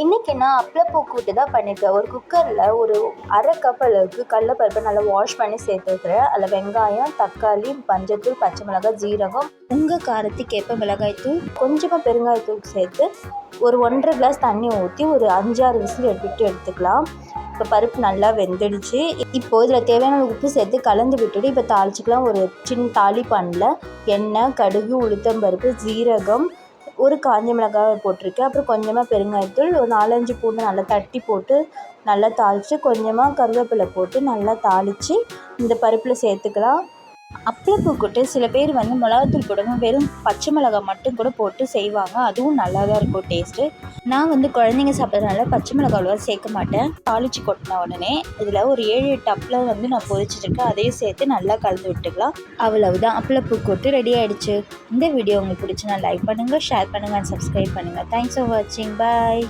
இன்றைக்கி நான் அப்பளப்பூ கூட்டு தான் பண்ணியிருக்கேன். ஒரு குக்கரில் ஒரு அரை கப் அளவுக்கு கடலப்பருப்பை நல்லா வாஷ் பண்ணி சேர்த்துக்கிறேன். அதில் வெங்காயம், தக்காளி, மஞ்சள்தூள், பச்சை மிளகாய், ஜீரகம், உங்கள் காரத்துக்கு ஏற்ப மிளகாய்த்தூள், கொஞ்சமாக பெருங்காயத்தூள் சேர்த்து ஒரு 1.5 கிளாஸ் தண்ணி ஊற்றி ஒரு 5-6 விசில் எடுத்துக்கலாம். இப்போ பருப்பு நல்லா வெந்துடுச்சு. இப்போது இதில் தேவையான உப்பு சேர்த்து கலந்து விட்டுட்டு இப்போ தாளிச்சிக்கலாம். ஒரு சின்ன தாளிப்பானில் எண்ணெய், கடுகு, உளுத்தம்பருப்பு, ஜீரகம், ஒரு காஞ்ச மிளகாய் போட்டிருக்கேன். அப்புறம் கொஞ்சமாக பெருங்காயத்தூள், ஒரு 4-5 பூண்டு நல்லா தட்டி போட்டு நல்லா தாளித்து கொஞ்சமாக கருவேப்பிலை போட்டு நல்லா தாளித்து இந்த பருப்பில் சேர்த்துக்கலாம். அப்பளப்பூ கூட்டு சில பேர் மிளகாத்தூள் போடாமல் வெறும் பச்சை மிளகாய் மட்டும் கூட போட்டு செய்வாங்க. அதுவும் நல்லா தான் இருக்கும் டேஸ்ட்டு. நான் குழந்தைங்க சாப்பிட்றதுனால பச்சை மிளகாய் அவ்வளோவா சேர்க்க மாட்டேன். தாளித்து கொட்டின உடனே இதில் ஒரு 7-8 அப்பளம் நான் பொரிச்சிருக்கேன். அதையும் சேர்த்து நல்லா கலந்து விட்டுக்கலாம். அவ்வளவுதான், அப்பளப்பூ கூட்டு ரெடி ஆகிடுச்சு. இந்த வீடியோ உங்களுக்கு பிடிச்சுன்னா லைக் பண்ணுங்கள், ஷேர் பண்ணுங்கள் அண்ட் சப்ஸ்கிரைப் பண்ணுங்கள். தேங்க்ஸ் ஃபார் வாட்சிங். பாய்.